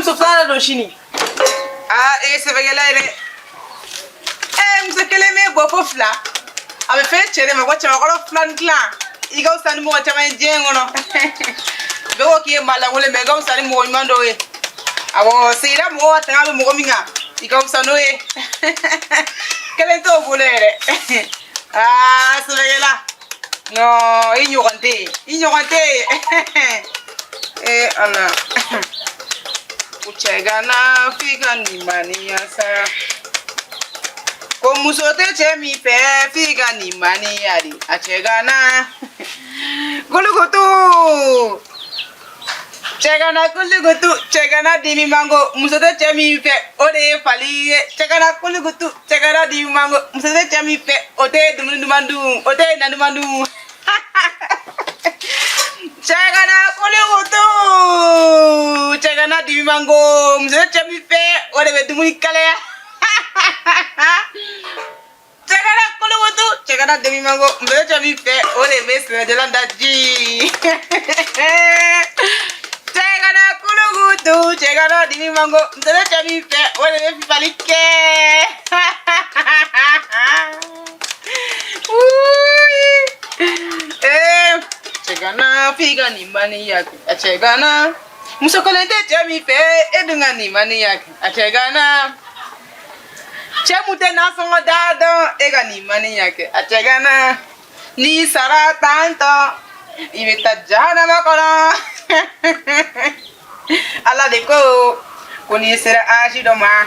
muso fana do sini sɛbɛkɛla ye dɛ muso kelen bɛ bɔ fo fila a bɛ fɛn cɛ de ma ko cɛbakɔrɔ fila ni dilan i ka fisa ni mɔgɔ caman ye diɲɛ kɔnɔ bɛɛ ko k'i ye maa lankolon mɛ i ka fisa ni mɔgɔ ɲuman dɔw ye awɔ sigida mɔgɔw ka tanga bɛ mɔgɔ min kan i ka fisa n'o ye kelen t'o bolo yɛrɛ sɛbɛkɛla non i ɲɔgɔn tɛ yen i ɲɔgɔn tɛ yen ala cɛ gana f'i ka nimaniya sa ko muso tɛ cɛ min fɛ f'i ka nimaniya de a cɛ gana kulukutu cɛ gana kulukutu cɛ gana dimi mango muso tɛ cɛ min fɛ o de ye fali ye cɛ gana kulukutu cɛ gana dimi mango muso tɛ cɛ min fɛ o tɛ dumuni duman dun o tɛ na duman dun cɛ gana kulukutu cɛ gana dimi mango muso tɛ cɛ min fɛ o de bɛ dumuni kalaya cɛ gana kulukutu cɛ gana dimi mango muso tɛ cɛ min fɛ o de bɛ sɛnɛjalan daji cɛ gana kulukutu cɛ gana dimi mango muso tɛ cɛ min fɛ o de bɛ fifali kɛ cɛ gana f'i ka nimaniya kɛ a cɛ gana muso kelen tɛ cɛ min fɛ e dun ka nimaniya kɛ a cɛ gana cɛ mun tɛ nasɔngɔ da dɔn e ka nimaniya kɛ a cɛ gana n'i sara tantɔ i bɛ taa jahanama kɔnɔ ala de ko n'i sera âge dɔ ma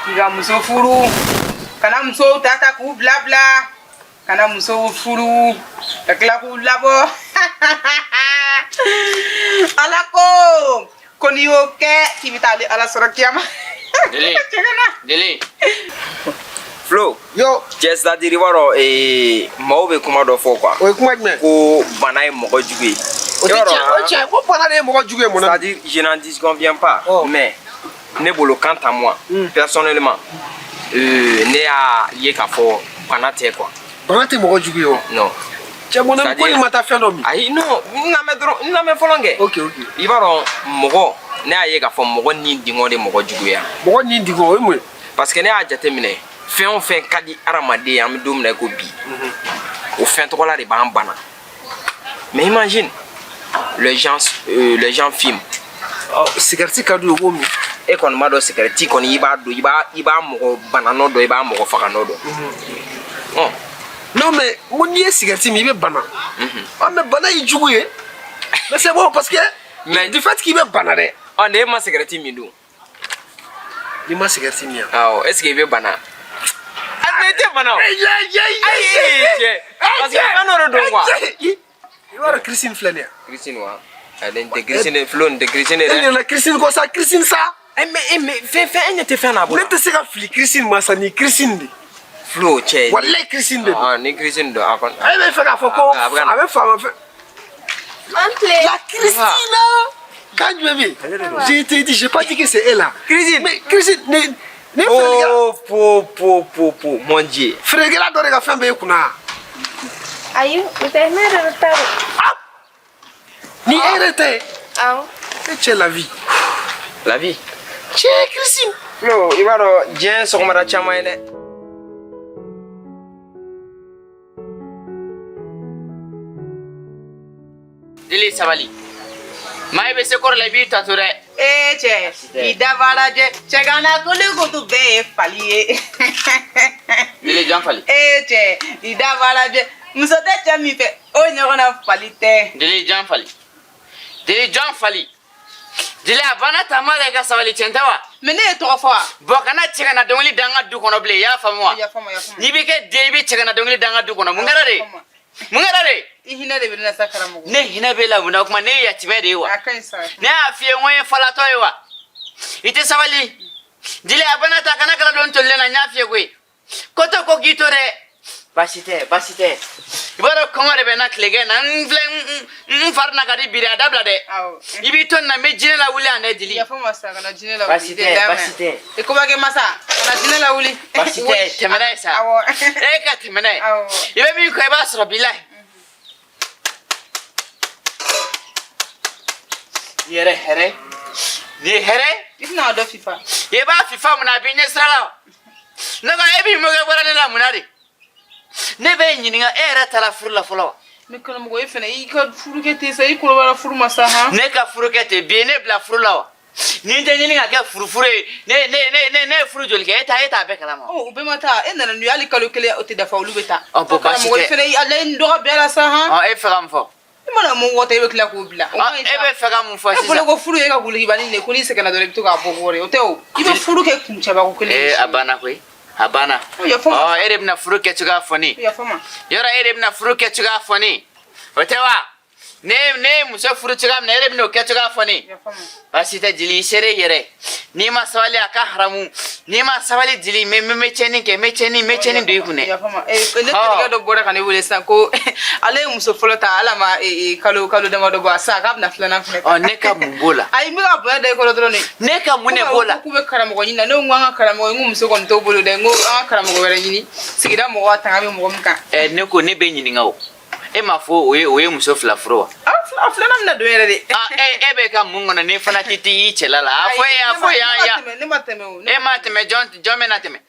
k'i ka muso furu kana musow ta k'u bila bila kana musow furu ka tila k'u labɔ ala ko n'i y'o kɛ k'i bɛ taa ala sɔrɔ kiyama Dele Flo yo cɛ c'est-à-dire i b'a dɔn maaw bɛ kuma dɔ fɔ quoi o ye kuma jumɛn ko bana ye mɔgɔ jugu ye o tɛ tiɲɛ ko bana de ye mɔgɔ jugu ye mun na c'est-à-dire je n'en disconviens pas mais ne bolo quant à moi personnellement ne y'a ye k'a fɔ bana tɛ quoi bana tɛ mɔgɔ jugu ye o non cɛ mun na ko ni ma taa fɛn dɔ min ayi non n lamɛn fɔlɔ kɛ ok i b'a dɔn mɔgɔ ne y'a ye k'a fɔ mɔgɔ ni dingɔ de mɔgɔ juguya mɔgɔ ni dingɔ o ye mun ye parce que ne y'a jateminɛ fɛn o fɛn ka di hadamaden an bɛ don min na i ko bi o fɛn tɔgɔla de b'an bana mais imagine les gens filment cigarette ka di o b'o min e kɔni ma dɔn cigarette kɔni i b'a dɔn i b'a mɔgɔ bana nɔ dɔn i b'a mɔgɔ faga nɔ dɔn non mais mun n'i ye cigarette min i bɛ bana mais bana y'i jugu ye mais c'est bon parce que mais du fait k'i bɛ bana dɛ ne ma cigarette min dun n'i ma cigarette min yan awɔ est ce que i bɛ bana mais i tɛ bana o ayi cɛ parce que fɛn dɔ de don quoi i b'a dɔn Christine filɛ nin ye Christine wa ale n tɛ Christine Flo n tɛ Christine dɛ e ɲɛna Christine ko sa Christine sa mais fɛn e ɲɛ tɛ fɛn na bolo ne tɛ se ka fili Christine ma sa ni Christine de Flo cɛ wallahi Christine de don ni Christine don a kɔni e bɛ fɛ k'a fɔ ko a bɛ faama fɛ la Christine quand je vais j'ai été dit j'ai pas dit que c'est elle là Christine mais Christine ne po mon Dieu frère dɔ de ka fɛn bɛ e kunna ayi o tɛ ne yɛrɛ de ta don ni e yɛrɛ tɛ awɔ e cɛ la vie cɛ Christine Flo i b'a dɔn diɲɛ sɔgɔmada caman ye dɛ Dili sabali maa i bɛ se kɔrɔ la i b'i tato dɛ cɛ i dabara jɛ cɛ gana kulukutu bɛɛ ye fali ye Dili jɔn fali cɛ i dabara jɛ muso tɛ cɛ min fɛ o ɲɔgɔnna fali tɛ Dili jɔn fali Dili a banna taama la i ka sabali tiɲɛ tɛ wa mais ne ye tɔgɔ fɔ wa bɔn kana cɛ ka na dɔnkili da an ka du kɔnɔ bilen i y'a faamu wa yafama n'i bɛ kɛ den i bɛ cɛ ka na dɔnkili da an ka du kɔnɔ mun kɛra de i hinɛ de bɛ ne na sa karamɔgɔ ne hinɛ b'e la mun na o kuma ne ye yatimɛ de ye wa a ka ɲi sa ne y'a f'i ye n ko n ye falatɔ ye wa i tɛ sabali Dili a banna ta kana kala don tolilen na n y'a f'i ye koyi ko to ko k'i to dɛ baasi tɛ i b'a dɔn kɔngɔ de bɛ n na tilegɛ na n filɛ n fari na ka di biri a dabila dɛ i b'i to nin na n bɛ jinɛ lawuli yan dɛ Dili yafama sa kana jinɛ lawuli baasi tɛ i ko bɛ kɛ masa kana jinɛ lawuli baasi tɛ tɛmɛ n'a ye sa e ka tɛmɛ n'a ye i bɛ min kɔ i b'a sɔrɔ bilahi yɛrɛ hɛrɛ Ni here? Ina do FIFA. E ba FIFA muna bi ne sala. Na ga ebi mo ga bora ne la munari. Ne be nyininga era tala furu la folo. Me kono mo go fene I ka furu ke te sai ko wala furu masa ha. Ne ka furu ke te bi ne bla furu la. Ni de nyininga ke furu furu ne furu joli ke eta be kala mo. Oh ube mata ena na nuyali kalo kele o te da fa ulu beta. Oh bo ba mo go fene ala ndo ga bela sa ha. Oh e fera mo fo. Mana mo wota ibe kila ko bila. Ah e be fera mo fo sisa. E bolo go furu e ka gulu ibani ne kuni se kana dole bito ka bogore o te o. Ibe furu ke kuncha ba ko kele. Abana koi. Abana. Oh ere bna furu ke tuga foni. Ya fama. Yora ere bna furu ke tuga foni. Otewa. Ne muso furu tuga na ere bna ke tuga foni. Ya fama. Asita jili sere yere. Ni ma sawali aka haramu. Ni ma sawali jili me cheni do ikune. Ya fama. Ne te do bora kana wule san ko ale muso folota ala ma kalo de ma do ba sa ka na flana fne. Oh ne ka mumbola. Ai mi ga bo de ko do ne. Ne ka mune bola. Ku be karamo ko nyina ne ngwa karamo ngum muso ko to bolo de ngo karamo ko wera nyini. Sigida mo wa tanga mo mka. Ne ko ne be nyini ngawo. E ma fo oye muso fla frowa. Flana na do yere de. E be ka mungona ne fana titi chelala. Afo ya. Ne mateme o. E mateme John me nateme.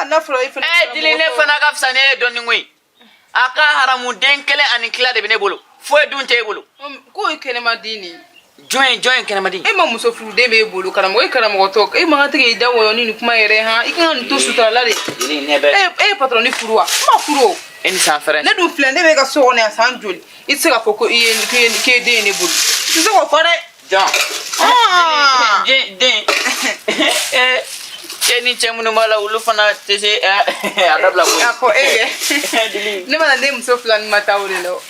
Na flo ife. Dili ne fana ka fsane doni ngui. Aka haramu denkele ani kila de bene bolo. Fo dun te bolo. Ko ikene madini. Join kene madini. E ma muso furu de be bolo karamo karamo to. E ma ngate da wo ni kuma yere ha. Ikan to sutra la de. Dili ne be. Patron ni furuwa. Ma furu. Eni san fere. Ne du flende be ka so ne san joli. Itse ka foko iye ke de ne bolo. Tuse ko fare. John. Den. Eni chemunu mala ulu fana tese adabla ko. Ako ne ma ne muso flan mata wole lo.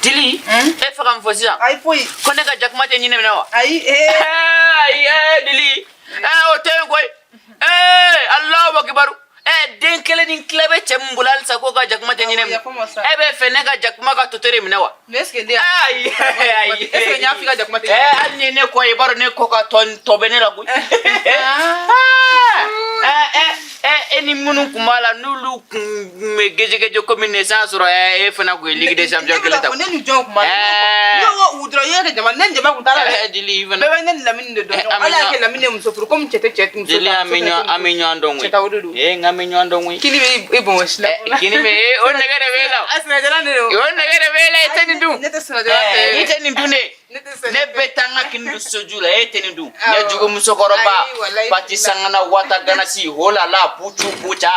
Dili. E faka mfosia. Ai foi. Kone ka jakmate nyine menawa. Ai Dili. O tengoy. Allahu akbar. Den kele din klebe chembulal sa ko ka jakmate nyine. E be fene ka jakma ka totere menawa. Neske dia. Eske nya fika jakmate. Anne ne ko e baro ne ko ka ton to benela ku. Eni munu kumala nulu me geje commune sans sura e fana ko ligue des champions que l'état. Ne ñu jonk ma. Yo wo udro yere jama nen jama ku tala. Dili Be nen lamine de do. Ala ke lamine muso furu comme chete muso. Dili aminyo andongwe. Ngamenyo andongwe. Kini be bon washla. Kini me on negere vela. Asna jala ne do. On negere vela eteni du. Ne te sna jala. Eteni du ne. Ne betanga kindu sojula eteni du. Ne jugo musokoroba. Pati sangana wata gana si hola la pucha.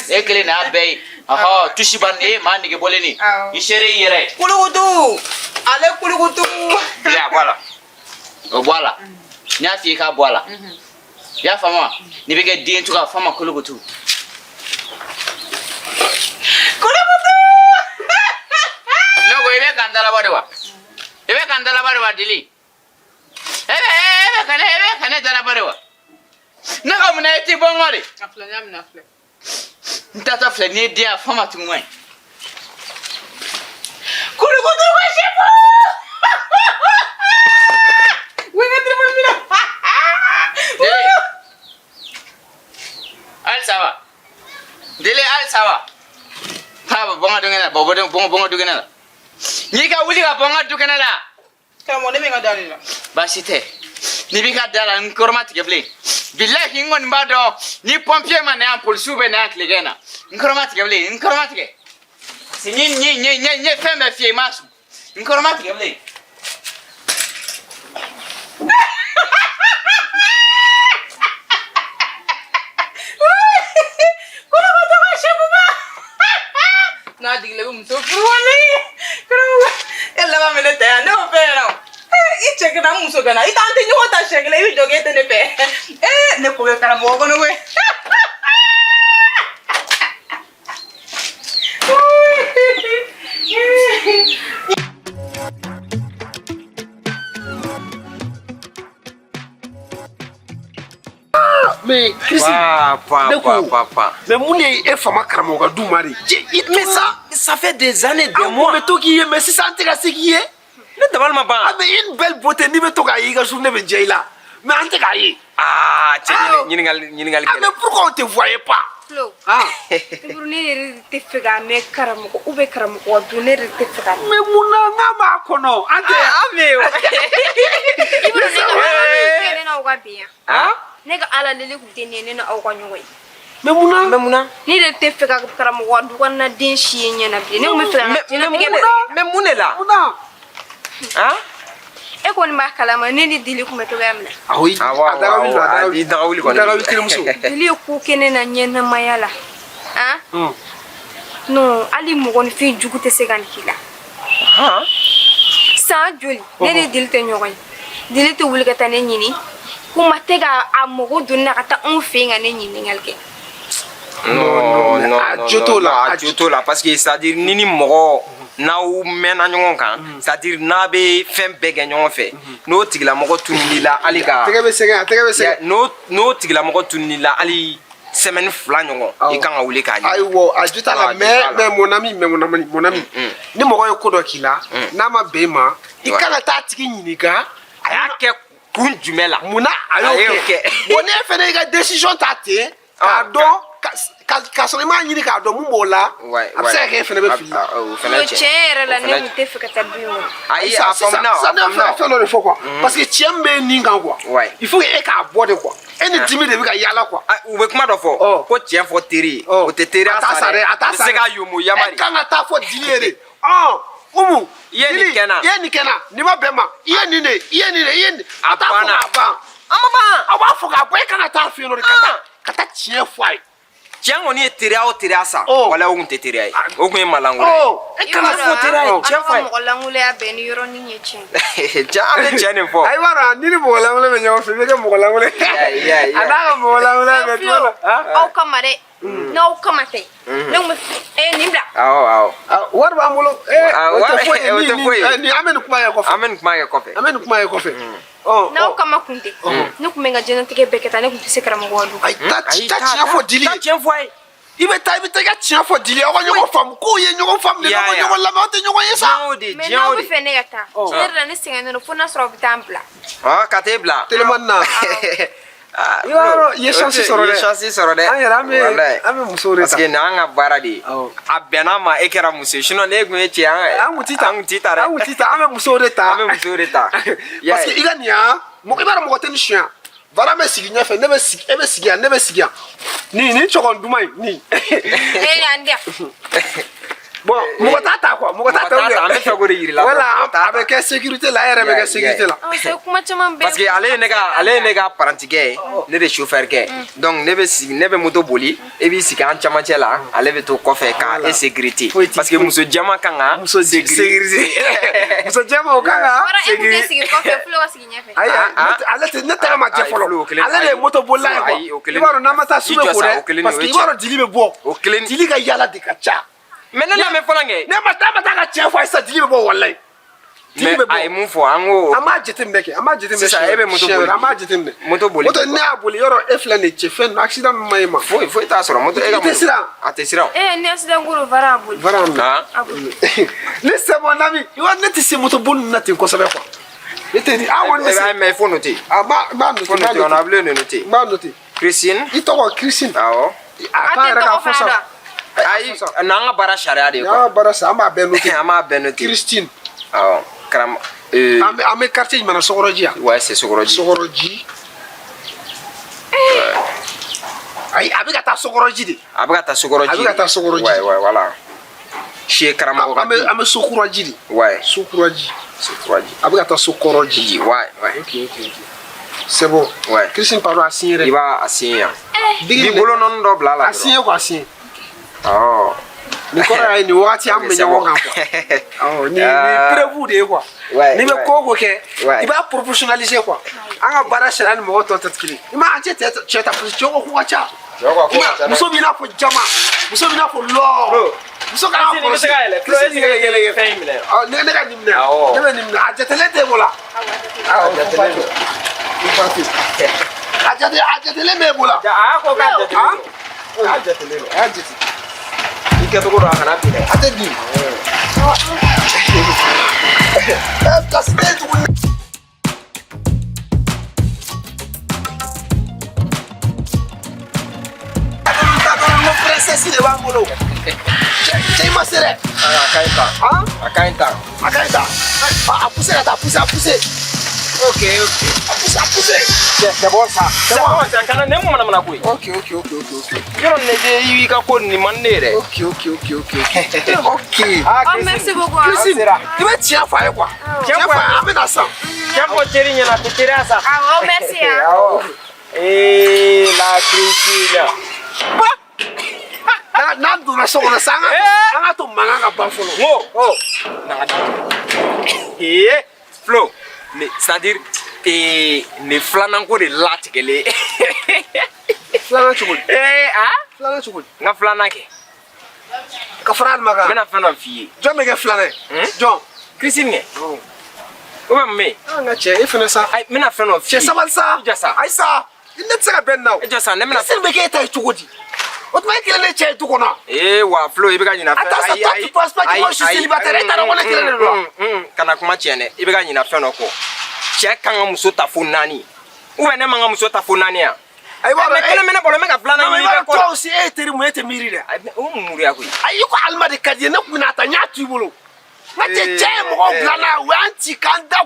Ekele na bay. Aha tushibane mani ke boleni. Ishere yere. Kulugutu. Ale kulugutu. Ya voilà. O voilà. Nya fi ka voilà. Ya fama. Ni bege din tuka fama kulugutu. Kulugutu. No go ibe kandala badewa. Ibe kandala badewa dili. Kane dala badewa. Na ka muna eti bongori. Afla nyam na afla. Ntata fle ni dia fama tumwe. Kulugutu kwa shefu. Wenga tribu mina. Al sawa. Dele al sawa. Ha bonga dungena bonga dungena. Ni ka wuli ka bonga dungena la. Kamo ne menga dalila. Basite. Ni bi ka dala nkorma tikeble. Billahi ngon mbado ni pompier man na police be na klegena. Nkorma tike. Si ni fembe fie masu. Nkorma tikeble. Na digle muso furu wala. Ella va mele te no pero. Iche que na muso gana. Ita ante nyo ta shegle yu jogete ne pe. Ne ko be kara mo ko no we. Mais Chrissy, Papa. mais mon est femme Karamoga Doumari. Mais ça fait des années, des mois. Mais toi qui est, mais si ça t'intéresse qui est, Ne t'avale ma ban. mais une belle beauté, ni me toka yi, ga journée me jaila. Mais ante ka yi. Ah, tu es Mais pourquoi on te voyait pas? Flo. Ah. Ne te fega me karamugo ube karamugo du ne te fega. Me muna ngama kono. Ante. Ameo. Ibro ne na uga biya. Ah? Ne ga ala lele ku de ne na uga nyoy. Me muna. Memuna. Ni de te fega karamugo du wana den shi nya na bi. Ne me fega na bi. Memunela. Muna. Ah? E ko ni ma kala ma ne ni dili ku meto gamna. Ah oui. Daga wili Daga wili muso. Dili ku kene na nya na mayala. Ah? No, ali mo gon fi jugu te segan kila. Ah? Sa joli. Ne de dili te nyoy. Dili te wuli ka tane nyini. Kuma tega amogo dunna kata on fe nga ne nyini ngalke. Non. Ajoto là parce que c'est-à-dire nini mogo n'aw mena ɲɔgɔn kan c'est-à-dire n'a bɛ fɛn bɛɛ kɛ ɲɔgɔn fɛ n'o tigilamɔgɔ tununi la hali ka tɛgɛ bɛ sɛgɛn n'o tigilamɔgɔ tununi la hali semaine fila ɲɔgɔn i kan ka wuli k'a ɲɛ ayiwa a jo t'a la mais mon ami ni mɔgɔ ye ko dɔ k'i la n'a ma bɛn i ma i kan ka taa tigi ɲininka a y'a kɛ kun jumɛn la munna a y'o kɛ bon ne fɛnɛ y'i ka décision ta ten k'a dɔn ka sɔrɔ i m'a ɲini k'a dɔn mun b'o la a bɛ se ka kɛ e fɛnɛ bɛ fili No tiɲɛ yɛrɛ la ne kun te fɛ ka taa du in kɔnɔ. ayi a faamuya ne fɛn dɔ de fɔ quoi parce que tiɲɛ min bɛ nin kan quoi il faut que e k'a bɔ de quoi e ni dimi de bɛ ka yaala quoi u bɛ kuma dɔ fɔ ko tiɲɛ fɔ teri o tɛ teriya sa dɛ a t'a bɛ se ka yomo yamari e kan ka taa fɔ dili ye de Umu i ye nin kɛ n na ni ma bɛn ma i ye nin de a t'a fɔ k'a ban a ma ban a b'a fɔ k'a bɔ e kan ka taa fɛ yen nɔ de ka taa tiɲɛ fɔ a ye tiɲɛ kɔni ye teriya o teriya sa wala o kun tɛ teriya ye o kun ye malangolo e kana fɔ teriya ye Tiɲɛ fɔ mɔgɔ lankolon ya bɛn ni yɔrɔnin ye tiɲɛ. tiɲɛ an bɛ tiɲɛ nin fɔ ayi b'a dɔn ni mɔgɔ lankolon bɛ ɲɔgɔn fɛ i bɛ kɛ mɔgɔ lankolon a n'a ka mɔgɔ lankolon bɛ Flo, aw kama dɛ. N'aw kama tɛ. Ne kun bɛ nin bila. awɔ wari b'an bolo o tɛ foyi ni an bɛ nin kuma kɛ kɔfɛ an bɛ nin kuma kɛ kɔfɛ N'aw kama kun tɛ. Ne kun bɛ n ka diɲɛlatigɛ bɛɛ kɛ tan ne kun tɛ se karamɔgɔ dun. ayi taa tiɲɛ fɔ dili taa tiɲɛ fɔ a ye i bɛ taa i ka tiɲɛ fɔ dili aw ka ɲɔgɔn faamu k'o ye ɲɔgɔn faamu de n'aw ma ɲɔgɔn lamɛn aw tɛ ɲɔgɔn ye sa Mais n'aw bɛ fɛ ne ka taa. Tiɲɛ yɛrɛ la ne sɛgɛnnen don fo n'a sɔrɔ aw bɛ taa n bila. ka t'e bila telemani na i b'a dɔn i ye chance sɔrɔ dɛ an yɛrɛ an bɛ musow de ta parce que nin an ka baara de ye a bɛnna ma e kɛra muso ye sinon ne kun ye cɛ an kun ti ta dɛ an bɛ musow de ta an bɛ musow de ta parce que i ka nin yan i b'a dɔn mɔgɔ tɛ nin suɲɛ Vara bɛ sigi ɲɛfɛ ne bɛ sigi e bɛ sigi yan ne bɛ sigi yan nin cɔgɔn duman in nin bon mɔgɔ t'a ta quoi mɔgɔ t'a ta an bɛ fɛ k'o de yir'i la voilà a bɛ kɛ sécurité la e yɛrɛ bɛ kɛ sécurité la kuma caman bɛ parce que ale ye ne ka apprenti kɛ ye ne de chauffeur kɛ donc ne bɛ moto boli e b'i sigi an camancɛ la ale bɛ to kɔfɛ ka e sécurité parce que muso jɛman kan ka sécurité muso jɛman o kan ka sécurité ayi ale tɛ ne tɛgɛ ma jɛ fɔlɔ ale de ye moto bolila ye quoi i b'a dɔn n'an ma taa su bɛ ko dɛ parce que i b'a dɔn dili bɛ bɔ dili ka yaala de ka ca mais ne lamɛn fɔlɔ kɛ ne ma taa ka tiɲɛ fɔ a ye sisan dili bɛ bɔ walayi dili bɛ bɔ a ye mun fɔ an ko an b'a jateminɛ kɛ an b'a jateminɛ sisan e bɛ moto boli an b'a jateminɛ moto boli moto ne y'a boli yɔrɔ e filɛ nin ye cɛ fɛn ninnu accident min ma e ma foyi t'a sɔrɔ moto e ka moto a tɛ siran ni accident kuru vara a boli ne c'est mon ami i b'a ne tɛ se moto boli ninnu na ten kosɛbɛ quoi ne tɛ di an kɔni bɛ se mais il faut noter on a oublié de noter n b'a noter Christine i tɔgɔ Christine awɔ a k'an yɛrɛ ka fɔ sa ayi n'an ka baara sariya de ye quoi n'an ka baara sa an b'a bɛɛ noter an b'a bɛɛ noter Christine awɔ karam an bɛ quartier jumɛn na Sokɔrɔji yan ouais c'est Sokɔrɔji ayi a bɛ ka taa Sokɔrɔji de a bɛ ka taa Sokɔrɔji ouais voilà chez karamɔgɔ an bɛ Sokuraji de ouais Sokuraji a bɛ ka taa Sokɔrɔji ouais ok c'est bon ouais Christine pardon a signé dɛ i b'a signé yan i bolo nɔni dɔ bila a la a signé quoi a signé awɔ nin kɔrɔ ye nin wagati an bɛ ɲɔgɔn kan quoi nin prévu de ye quoi n'i bɛ ko o ko kɛ i b'a professionnaliser quoi an ka baara sariya ni mɔgɔ tɔ tɛ kelen i ma an cɛ cɛ ta parce que cɛw ka ko ka ca muso b'i n'a fɔ jama muso b'i n'a fɔ lɔ muso ka kɔlɔsi ne ka nin minɛ ne bɛ nin minɛ a jatelen tɛ bolo a jatelen b'e bolo a y'a ko k'a jatelen don i kɛcogo dɔn a kana bin dɛ a tɛ bin kasi tɛ tuguni folo. Cɛ ma se dɛ. A ka ɲi tan. Han? A ka ɲi tan. A ka ɲi tan. A poussé ka taa, a poussé. Ok. A poussé. C'est bon ça. C'est bon ça. Kana ne mana mana koyi. Ok. Yɔrɔ ne de i ka ko nin man ne yɛrɛ. Ok. Oh, merci beaucoup. Christine, i bɛ tiɲɛ fɔ a ye quoi. Tiɲɛ fɔ a ye, an bɛ na san. Tiɲɛ fɔ teri ɲɛna tɛ teriya sa. Ah, oh, merci. Awɔ. La Christine. N'an donna so kɔnɔ sisan an ka to mankan ka ban fɔlɔ. N ko na ka da. Flo, c'est-à-dire ne filanan ko de latigɛlen. Filanan cogo di? Filanan cogo di? N ka filanan kɛ. Ka fara Alima kan. N bɛna fɛn dɔ f'i ye. Jɔn bɛ kɛ filanan ye? Jɔn? Christine kɛ. O bɛ mun bɛ yen? An ka cɛ e fɛnɛ sa. Ayi n bɛna fɛn dɔ f'i ye. Cɛ sabali sa. I jɔ sa. Ayi sa. Ne tɛ se ka bɛn nin na o. I jɔ sa ne bɛna. Christine bɛ kɛ e ta ye cogo di? O tuma e kelen de cɛ ye du kɔnɔ. Wa Flo i bɛ ka ɲinɛ fɛn. Attends, ça, toi, tu penses pas que moi, je suis célibataire? E t'a dɔn ko ne kelen de don. Kana kuma tiɲɛ dɛ. I bɛ ka ɲinɛ fɛn dɔ kɔ. Cɛ kan ka muso ta fo 4 ou bien ne man ka muso ta fo 4 yan. Ayiwa mais kelen bɛ ne bolo n bɛ ka filanan ɲini bɛɛ kɔ. toi aussi e ye teri mun ye e tɛ miiri dɛ. O mun muriya koyi. Ayi ko Alima de ka di ye ne kun bɛna ta n y'a to i bolo. N ka cɛ ye mɔgɔw bila n'a ye u y'an ci k'an da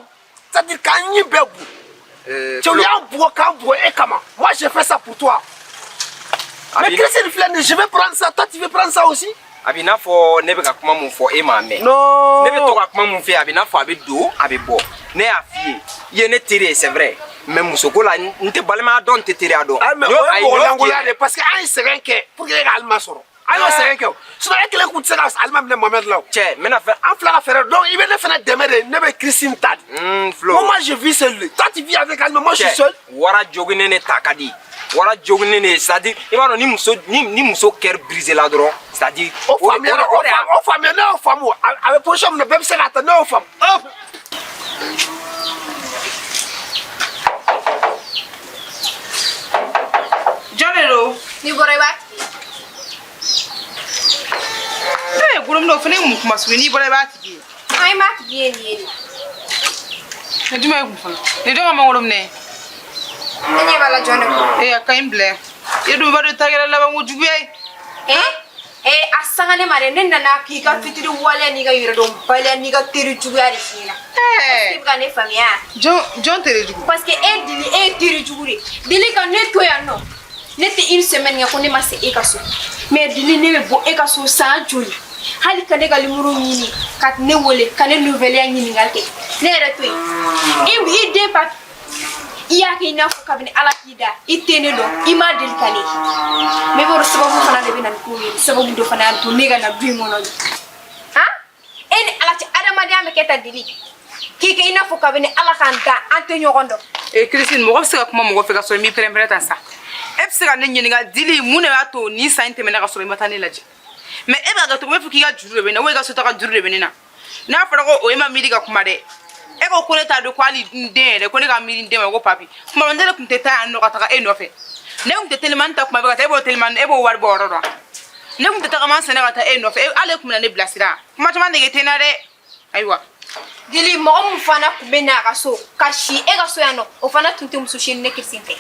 c'est-à-dire k'an ɲi bɛɛ bu. Cɛ u y'an bugɔ k'an bugɔ e kama. Moi j'ai fait ça pour toi. Mais Christine filɛ nin ye je vais prendre ça toi tu veux prendre ça aussi. A b'i n'a fɔ ne bɛ ka kuma mun fɔ e m'a mɛn. Non. Ne bɛ to ka kuma mun fɛ a b'i n'a fɔ a bɛ don a bɛ bɔ. Ne y'a f'i ye i ye ne teri ye c'est vrai mais musoko la n tɛ balimaya dɔn n tɛ teriya dɔn. Mais o ye mɔgɔlankolon de parce que an ye sɛgɛn kɛ pour que e ka Alima sɔrɔ. An y'o sɛgɛn kɛ o sinon e kelen kun tɛ se ka Alima minɛ Mohamed la o. Cɛ n bɛna fɛn. An fila ka fɛɛrɛ donc i bɛ ne fana dɛmɛ de ne bɛ Christine ta de. Flo. Moi je vis seul. Toi tu vis avec Alima moi je suis seul. Wara joginen ne ta ka di. Wara joginen ne c'est-à-dire i b'a dɔn ni muso cœur brisé la dɔrɔn c'est-à-dire. O faamuya ne y'o faamu a bɛ position min na bɛɛ bɛ se k'a ta ne y'o faamu. Jɔn de don? N'i bɔra i b'a tigi. Gulom o fana ye mun kuma sugu ye n'i bɔra i b'a tigi ye? An b'a tigi ye nin ye de. Ni jumɛn ye kun fɔlɔ? Ni dɔn ka mangoro minɛ. Ne ɲɛ b'a la jɔn de kɔ. A ka ɲi bila yan. E dun b'a dɔn ta kɛra laban ko juguya ye. A sanga ne ma dɛ ne nana k'i ka fitiri waleya n'i ka yɛrɛdɔn baliya n'i ka teri juguya de f'i ɲɛna. I bɛ ka ne faamuya. Jɔn teri jugu? Parce que e Dili e ye teri jugu de. Dili ka ne to yan nɔ. Ne tɛ une semaine kɛ ko ne ma se e ka so. Mais Dili ne bɛ bɔ e ka so san joli? Hali ka ne ka numéro ɲini ka ne wele ka ne nouvelle ya ɲininkali kɛ. Ne yɛrɛ to yen. I den pa I y'a kɛ i n'a fɔ kabini Ala k'i da I tɛ ne dɔn I m'a deli ka ne ye. Mais i b'a dɔn sababu fana de bɛ na ni ko ye sababu dɔ fana y'a to ne ka na du in kɔnɔ de. E ni Ala cɛ adamadenya bɛ kɛ tan Dili k'i kɛ i n'a fɔ kabini Ala k'an da an tɛ ɲɔgɔn dɔn. Christine mɔgɔ bɛ se ka kuma mɔgɔ fɛ ka sɔrɔ i m'i pɛrɛn-pɛrɛn tan sa. E bɛ se ka ne ɲininka Dili mun de b'a to nin san in tɛmɛna ka sɔrɔ I ma taa ne lajɛ. Mais e b'a dɔn cogo min fɔ k'i ka juru de bɛ ne na ou i ka sotaga juru de bɛ ne na. N'a fɔra ko o e ma miiri ka kuma dɛ. E ko ne t'a dɔn ko hali n den yɛrɛ ko ne ka miiri n den ma ko papi. Kuma ne tun tɛ taa yan nɔ ka taga e nɔfɛ. Ne tun tɛ telimani ta kuma bɛɛ ka taa e b'o wari bɔ yɔrɔ dɔn. Ne tun tɛ tagama sɛnɛ ka taa e nɔfɛ hali e kun bɛna ne bilasira. Kuma caman nege tɛ n na dɛ. Ayiwa. Dili mɔgɔ min fana tun bɛ n'a ka so ka si e ka so yan nɔ o fana tun tɛ muso si ni ne Christine fɛ.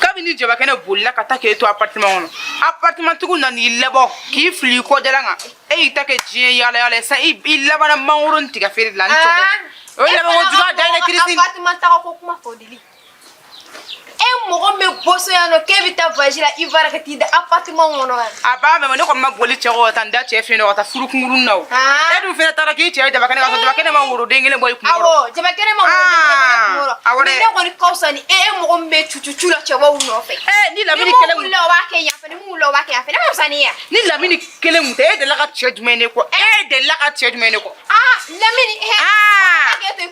Kabini Jabakɛnɛ bolila ka taa k'e to appartement kɔnɔ appartement tigiw nan'i labɔ k'i fili kɔjalan kan e y'i ta kɛ diɲɛ yaala yaala sisan I labanna mangoro tigɛ feere de la ni cɔkɛ o ye laban ko juguya da ye dɛ Christine. Appartement taga ko kuma fɔ Dili e mɔgɔ min bɛ bɔ so yan nɔ k'e bɛ taa voyage la Ivoire ka t'i da appartement kɔnɔ yan. A b'a mɛn ne kɔni ma boli cɛ kɔ ka taa n da cɛ fɛ yen nɔ ka taa furu kunkurun na o. E dun fana taara k'i cɛ Jabakɛnɛ ka sɔrɔ Jabakɛnɛ ma woroden kelen bɔ I kunkɔrɔ. Awɔ Jabakɛnɛ ma woroden kelen bɔ ne kunkɔrɔ mais ne kɔni ka fisa ni e mɔgɔ min bɛ cucu la cɛbaw nɔfɛ. Ni Lamini kelen mun. Ni mun wulila o b'a kɛ yan fɛ ni mun wulila o b'a kɛ yan fɛ ne ma fisa ni ye. Ni Lamini kelen mun tɛ e delila ka cɛ jumɛn ne kɔ e delila ka cɛ jumɛn ne kɔ. Lamini ne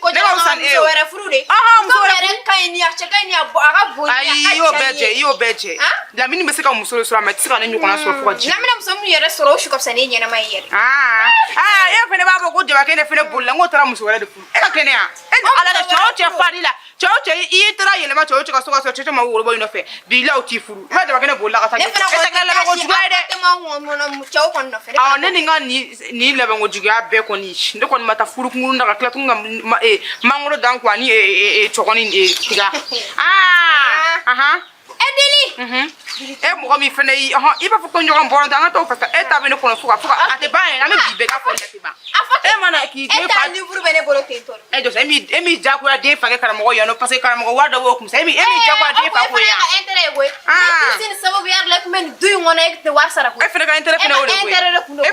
ka fisa ni e ye muso wɛrɛ furu de. Muso wɛrɛ ka ɲi ni a cɛ ka ɲi ni a ka bon ni a ka I y'o bɛɛ jɛ Lamini bɛ se ka muso de sɔrɔ mais i tɛ se ka ne ɲɔgɔnna sɔrɔ fo ka jigin. Lamini muso min yɛrɛ sɔrɔ o su ka fisa ni e ɲɛnama ye yɛrɛ. E fana b'a fɔ ko Jabakɛnɛ fana bolila n k'o taara muso wɛrɛ de furu e ka kɛnɛya e ni Ala de cɛ o cɛ fa di la cɛ o cɛ I taara yɛlɛma cɛ o cɛ ka so ka sɔrɔ cɛ ma woro bɔ I nɔfɛ bi la o t'i furu I b'a Jabakɛnɛ bolila ka taa e tɛ kɛ labanko juguya ye dɛ. Ne ni n ka nin labanko juguya bɛɛ kɔni ne kɔni ma taa furu kunkurun na ka tila tuguni ka mangoro dan quoi ni cɔgɔni tiga. E Dili. E mo mi fene yi i ba fuko nyogon boron da ngato fata e ta bene kono fuka ate ba en ame bibe ka fo lati ba e mana ki de fa livre bene bolo tentor. e jo emi ja ko de fa ke karamo yo no parce que karamo wa da wo kum emi ja ko de fa ko ya Entere go. Sin sababu yar lek men duy ngona ek te war sara ko. e fene ka intere fene wo de e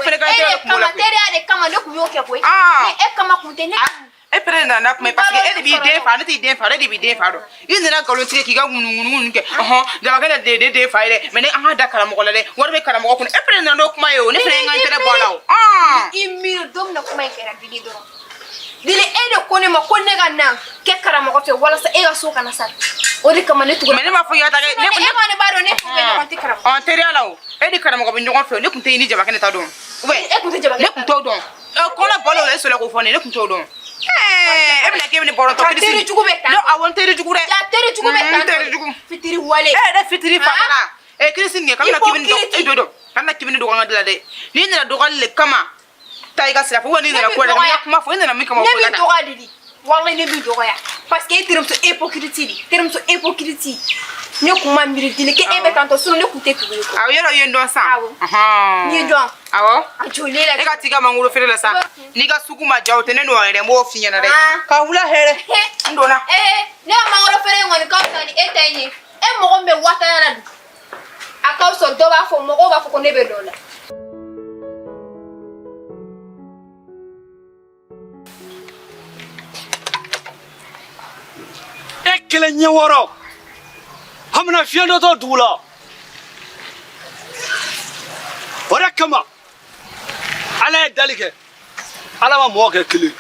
fene ka intere ko kama la tere ade kama ne ku yo ke ko. Ni e kama ku te ne. e prende na kuma parce que e de bi de fa ne ti de fa de bi de fa do indi na galo tike ki ga ngunu ke da ga de fa ile me ne da karamo ko la de war be karamo ko e prende na kuma yo ne fene nga intere bola Imir dom na kuma ke ra dili do. Dili e de ko ne ma ko ne ga nan ke karamo ko fe wala sa e ga so kana sa. O de kama ne tu me ne ma fo ya ta ne ma ne ba do ne fu be no ti karamo. tere ala o e di karamo ko bi nyogon fe ne kun te ni jaba kene ta don E ku te jaba. ne kun to don ko na bolo le so le ko fo ne kun to don e bla ke ni bolo to Tere krisi jugu be ta. no awon tere jugu re Ya tere jugu be ta. tere jugu Fitiri wale. de fitiri fatala e krisi ne kamna kibini do e do kamna kibini do ngada de ni na do galle kama taiga sira fo ni na ko da ya kuma fo ni na mi kama ko Ne da bi doga didi. Wallahi ne bi doga ya. Parce que tirum to hypocrite. Ne kuma mbiri dili ke ebe kanto sunu ne kute ku ko. awo yero yendo sa Ni don. awo A jole la. e ka tiga manguro fere la sa ni ga suku ma jaw te ne no ere mo fi nyana de ka hula here ndona Ne ma ngoro fere ngoni ka tani etayni. E mo gombe wata na du. Aka so do ba fo mo go ba fo ko ne be dola. Kelen ɲɛ wɔɔrɔ an bɛna fiɲɛ dɔ to dugu la o de kama ala ye dali kɛ ala ma mɔgɔ kɛ kelen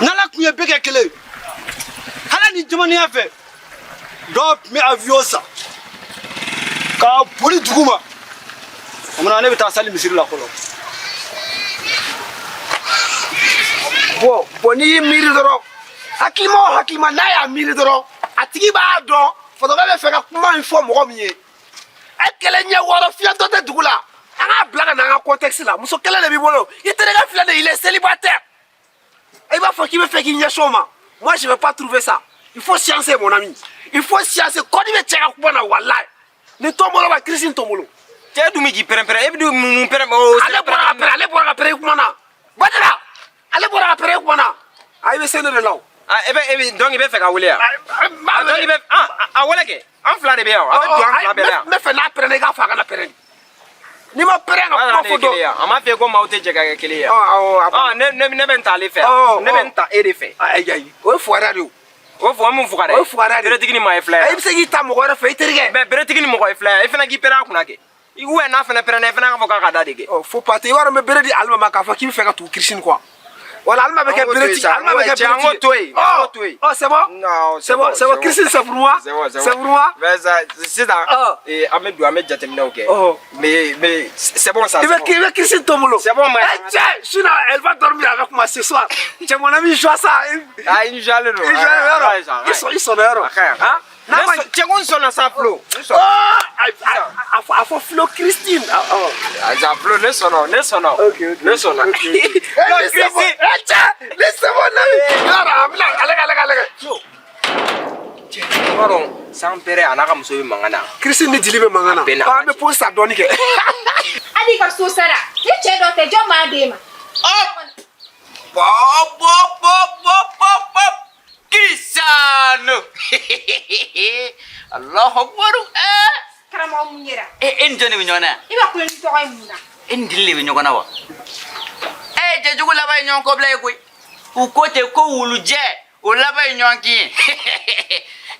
n'ala tun ye bɛɛ kɛ kelen ala ni jamanaya fɛ dɔw tun bɛ avion san ka boli dugu ma o mana ne bɛ taa sali misiri la fɔlɔ bon n'i y'i miiri dɔrɔn hakilima o hakilima n'a y'a miiri dɔrɔn a tigi b'a dɔn fotokɛ bɛ fɛ ka kuma in fɔ mɔgɔ min ye e kelen ɲɛ wɔɔrɔ fiyɛtɔ tɛ dugu la an k'a bila ka na an ka contexte la muso kelen de b'i bolo i terikɛ filɛ de il est célibataire i b'a fɔ k'i bɛ fɛ k'i ɲɛsin o ma moi je vais pas trouver ça il faut sciencer mon ami il faut sciencer kɔni bɛ cɛ ka kuma na walayi ni tɔn bolo ba kirisi tɔn bolo cɛ dun bɛ k'i pɛrɛn-pɛrɛn e bɛ mun pɛrɛn ale bɔra ka pɛrɛn i kuma na badara ale bɔra ka pɛrɛn i kuma na a i bɛ se ne de la o donc i bɛ fɛ ka wele yan donc i bɛ a wele kɛ an fila de bɛ yan a bɛ don an fila bɛɛ la yan n bɛ fɛ n'a pɛrɛnna i k'a fɔ a kana pɛrɛn n'i ma pɛrɛn ka kuma fɔ dɔn a ma fɛ ko maaw tɛ jɛ ka kɛ kelen ye ne bɛ n ta ale fɛ ne bɛ n ta e de fɛ ayi o ye fugariya de ye o fɔ mun fuga dɛ o ye fugariya de ye beretigi ni maa ye fila ye i bɛ se k'i ta mɔgɔ wɛrɛ fɛ i terikɛ mais beretigi ni mɔgɔ ye fila ye e fana k'i pɛrɛn a kunna kɛ n'a fana pɛrɛnna e fana k'a fɔ k'a ka da de kɛ faut pas te i b'a dɔn n bɛ bere di Alima ma k'a fɔ k'i bɛ fɛ ka tugu Christine quoi wala Alima bɛ kɛ beretigi Alima bɛ kɛ beretigi an k'o to yen an k'o to yen c'est bon non c'est bon Christine c'est pour moi c'est pour moi mais sisan an bɛ don an bɛ jateminɛw kɛ mais c'est bon ça il veut Christine ton bolo c'est bon mais tiens sinon elle va dormir avec moi ce soir c'est mon ami joue ça ah il joue le ils sont heureux hein cɛ ko n sɔnna sa Flo a fɔ Flo Christine sa Flo ne sɔnna ne sɔnna Christine laissez mon ami allez i b'a dɔn san pɛrɛ a n'a ka muso bɛ mankan na Christine ni Dili bɛ mankan na an bɛ pause sa dɔɔni kɛ Ali ka so sara. Ni cɛ dɔ tɛ jɔn b'a d'e ma. Pop. Cristiano. Allahu Akbar. Karamɔgɔ mun yɛrɛ. E ni jɔn de bɛ ɲɔgɔn na yan? I b'a kulon ni tɔgɔ ye mun na? E ni Dili de bɛ ɲɔgɔn na wa? Cɛjugu laban ye ɲɔgɔn kɔbila ye koyi. U ko ten ko wulujɛ o laban ye ɲɔgɔn kin ye.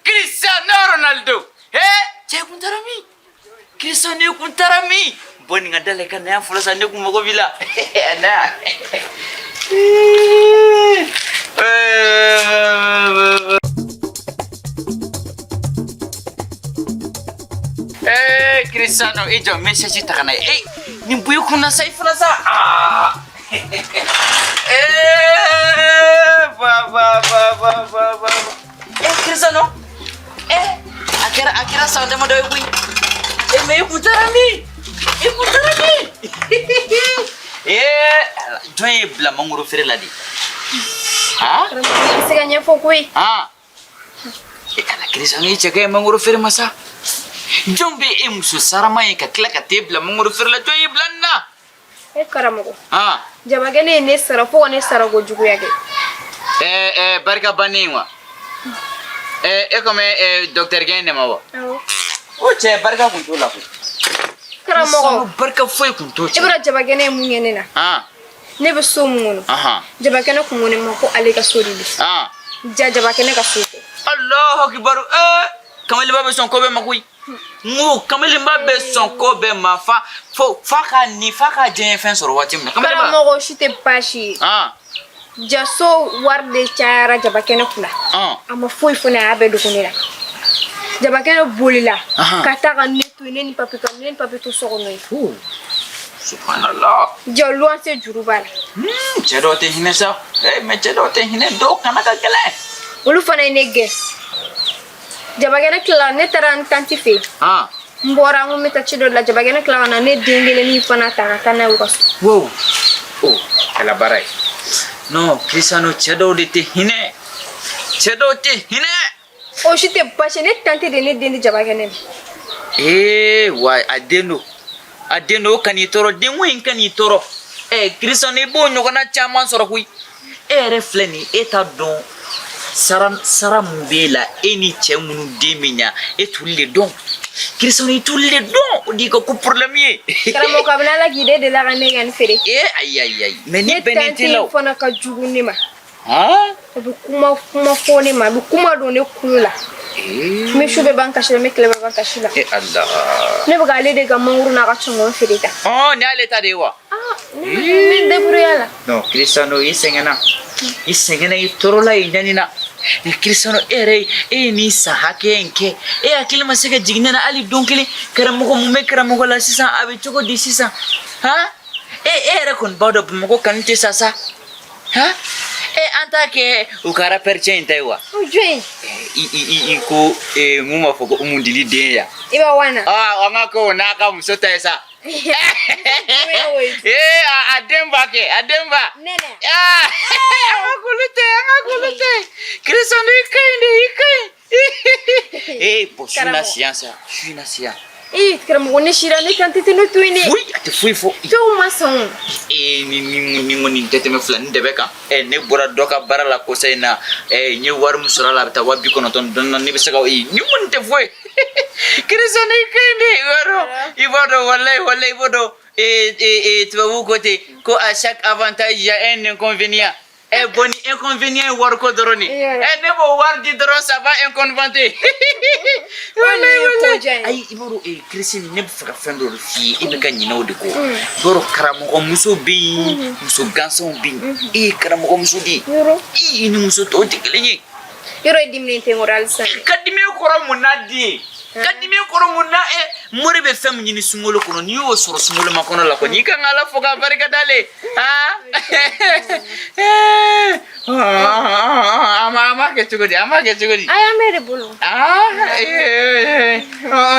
Cristiano Ronaldo. Cɛ kun taara min? Cristiano kun taara min? Bɔ nin ka da la i ka na yan fɔlɔ sa ne kun mago b'i la. Na. Cristiano i jɔ message ta ka na ye nin bɔ i kunna sa i fana sa Cristiano a kɛra san dama dɔ ye koyi mais i kun taara min jɔn ye bila mangoro feere la de Karamɔgɔ i bɛ se ka ɲɛfɔ koyi. e kana Cristiano i cɛ ka ye mangoro feere ma sa jombe e muso sarama ye ka tila ka te bila mangoro feerela jɔn y'i bila nin na e karamɔgɔ han jabakɛ ne ye ne sara fo ka ne sara ko juguya kɛ barika bannen wa e comme docteur kɛ ne ma wa awɔ o cɛ barika kun t'o la koyi karamɔgɔ barika foyi kun t'o i cɛ bɛra jabakɛ ne ye mun kɛ ne na han ne bɛ so mun kɔnɔ jabakɛ ne kun ko ne ma ko ale ka so de don han jabakɛ ne ka so tɛ Allahu akbar kamaliba bɛ sɔn ko bɛɛ ma koyi ngo kamaliba bɛ sɔn ko bɛɛ ma fa ka diɲɛ fɛn sɔrɔ waati min na kamaliba karamɔgɔ si tɛ baasi ye jaso wari de cayara jabakɛ ne kunna a ma foyi fɔ ne a y'a bɛɛ dogo ne la jabakɛ ne bolila ka taa ka ne to yen ne ni papi to so kɔnɔ yen subhanallah ja luwanse juru b'a la cɛ dɔw tɛ hinɛ sa mais cɛ dɔw tɛ hinɛ dɔw kana ka gɛlɛn olu fana ye ne gɛn jabakɛ ne tilala ne taara n tanti fɛ yen n bɔra n ko n bɛ taa ci dɔ la jabakɛ ne tilala ka na ne den kelen fana ta ka taa n'a ye u ka so wow kɛla baara ye non Cristiano cɛ dɔw de tɛ hinɛ cɛ dɔw tɛ hinɛ o si tɛ baasi ne tanti de ne den di jabakɛ ne ma wa a den do o kan'i tɔɔrɔ denko in kan'i tɔɔrɔ Cristiano i b'o ɲɔgɔnna caman sɔrɔ koyi e yɛrɛ filɛ nin e t'a dɔn sara mun b'e la e ni cɛ minnu den bɛ ɲa e t'olu le dɔn Cristiano i t'olu le dɔn o de ka ko problème ye karamɔgɔ kabini ala k'i de la ka ne ka nin feere ayi mais ni bɛnnen t'i la ne tanti fana ka jugu ne ma a bɛ kuma fɔ ne ma a bɛ kuma don ne kulo la n bɛ su bɛɛ ban kasi la n bɛ tile bɛɛ ban kasi la Allah ne bɛ k'ale de ka mangoro n'a ka cɔngɔn feere ta ni ale ta de ye wa ne bɛ débrouiller la non Cristiano i sɛgɛnna i tɔɔrɔla i ɲanina Cristiano e ye nin san hakɛ in kɛ e hakili ma se ka jigin ne na hali don kelen karamɔgɔ mun bɛ karamɔgɔ la sisan a bɛ cogo di sisan e yɛrɛ kɔni b'a dɔn Bamakɔ kanu tɛ sa an t'a kɛ u ka rappeur cɛ in ta ye wa jɔn i ko mun b'a fɔ ko Umu Dili den ya i b'a wa na an ka ko n'a ka muso ta ye sa a den ba kɛ a den ba an ka kulu tɛ Cristiano i ka ɲi de i ka ɲi su na siyan karamɔgɔ ne sira ne tanti tɛ ne to yen dɛ a tɛ foyi fɔ fɛnw ma sɔn ni kɔni tɛ tɛmɛ fila ni dɛbɛ kan ne bɔra dɔ ka baara la kosa in na n ye wari min sɔrɔ a la a bɛ taa 90 dɔɔnin ne bɛ se ka ni kɔni tɛ foyi Cristiano i ka ɲi de i b'a dɔn walayi i b'a dɔn tubabu ko ten ko à chaque avantage il y a un inconvénient bon ni inconvénient ye wari ko dɔrɔn de ne b'o wari di dɔrɔn ça va inconvénient walayi ayi i b'a dɔn Cristiano ne bɛ fɛ ka fɛn dɔ de f'i ye e bɛ ka ɲinɛ o de kɔ i b'a dɔn karamɔgɔmuso bɛ yen muso gansanw bɛ yen e ye karamɔgɔmuso de ye i ni muso tɔw tɛ kelen ye yɔrɔ ye diminen tɛ n kɔrɔ halisa ka dimi kɔrɔ mun na di ka dimi kɔrɔ mun na mori bɛ fɛn min ɲini sunkalo kɔnɔ n'i y'o sɔrɔ sunkalo makɔnɔ la kɔni i kan ka Ala fo k'a barika da ale a ma kɛ cogo di a y'an bɛɛ de bolo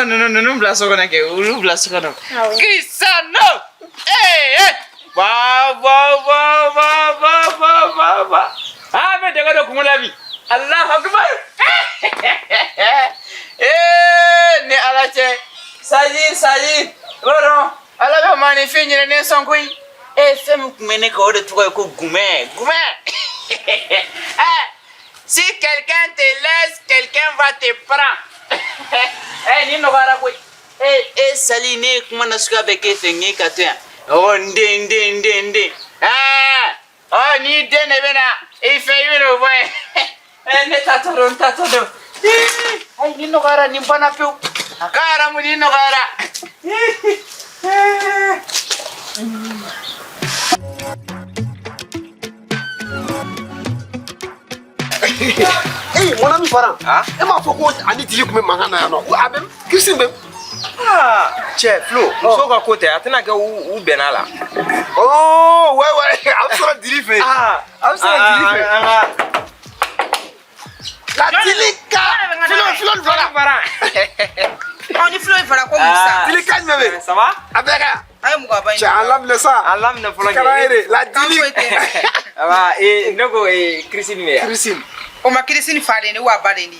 ninnu bila so kɔnɔ kɛ olu bila so kɔnɔ Cristiano ba bɛ daga dɔ kungo la bi Allahu akbar ni Ala cɛ saji wɔrɔ Ala bɛ maanifin ɲinɛ ne sɔn koyi fɛn min tun bɛ ne kan o de tɔgɔ ye ko gumɛ si quelqu'un te laisse quelqu'un va te prendre ni nɔgɔyara koyi sali ne kuma na suguya bɛɛ k'e fɛ n ye ka to yan n den ni den de bɛ na i fɛ i bɛ n'o fɔ ye ne ta tɔ don ni nɔgɔyara nin banna pewu a ka haramu ni nɔgɔyara mon ami Faran e m'a fɔ ko ani Dili tun bɛ mankan na yan nɔ a bɛ Cristiano bɛ cɛ Flo muso ka ko tɛ a tɛna kɛ u bɛnna la ouais a bɛ sɔrɔ Dili fɛ la Dili ka Flo ni Faran ni Flo ye fara ko musa Dili ka ɲuman bɛ ça va a bɛ ka a ye mɔgɔ ba cɛ an laminɛ sa an laminɛ fɔlɔ kala yɛrɛ la Dili aba ne ko Cristiano bɛ yan Cristiano o ma Cristiano fa de ne wa ba de ni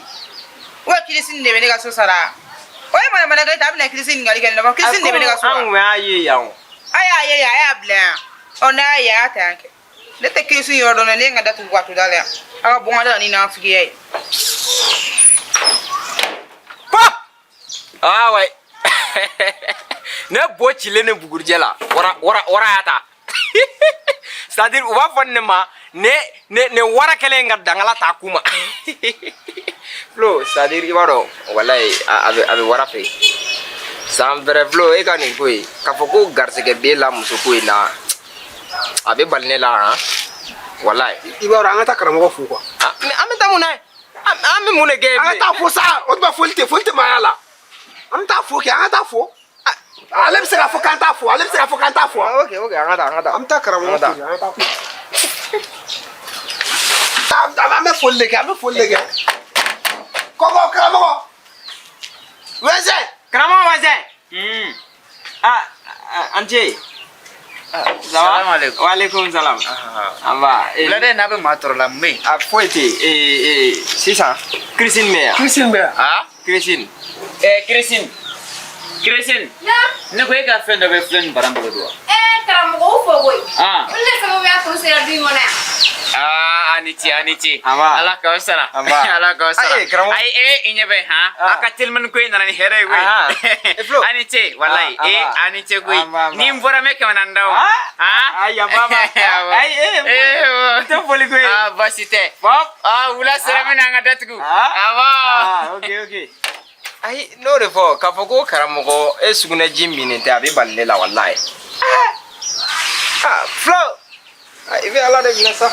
wa Cristiano de bɛ ne ka so sara Oye mana ga tabla Christine ngali ga na Christine de be ga so. An we aye yawo. Aya bla. Ona ya tanke. Le te Christine yo do na le ngada tu kwatu dale. Aga bonga da ni na afigi ai. Pa! Ah ouais. Ne bo chile ne bugurjela. Ora ata. C'est-à-dire on va fondement ne wara kele ngadda ngala ta kuma. Flo, c'est-à-dire ibaro wallahi ave wara fe. Sans vrai Flo e kan ko ka foko garse ke be la muso ko ina. Abe balne la hein. Wallahi. Ibaro anga ta karamo fu quoi. Ame ta munai. Ame mune ge. Anga ta fo sa, o ba folte mayala. Anga ta fo ke anga ta fo. Alem se ka fo kan ta fo, alem se ka fo kan ta fo. Okay, anga ta. Am ta karamo fu, anga ta fo. Ame folle ke. Kogo karamo. Weze. Kramo waze. Anje. Salam alaikum. Wa alaikum salam. Amba. Lade na be matoro la me. A foite c'est ça. Christine Meya. Ah? Christine. Christine. Ya. Ne ko e ka fɛn dɔ bɛ filɛ nin baran bolo don wa? Karamɔgɔw fɔ koyi. Olu de sababu y'a to sera du in kɔnɔ yan. A ni ce. Aba. Ala k'aw sara. Aba. Ala k'aw sara. Ayi, karamɔgɔ. Ayi, i ɲɛ bɛ han? A ka telimani ko in nana ni hɛrɛ ye koyi. Flo. A ni ce, walayi. A ni ce koyi. Aba. Ni n bɔra n bɛ 100 d'aw ma. Ayi, aba. Ayi, tɛ foli koyi. Baasi tɛ. Pop. Wula sera min na an ka datugu. Okay. Ayi, n'o de fɔ k'a fɔ ko karamɔgɔ e sugunɛ ji minen tɛ a bɛ bali ne la walayi. Flo. I bɛ ala de minɛ sa.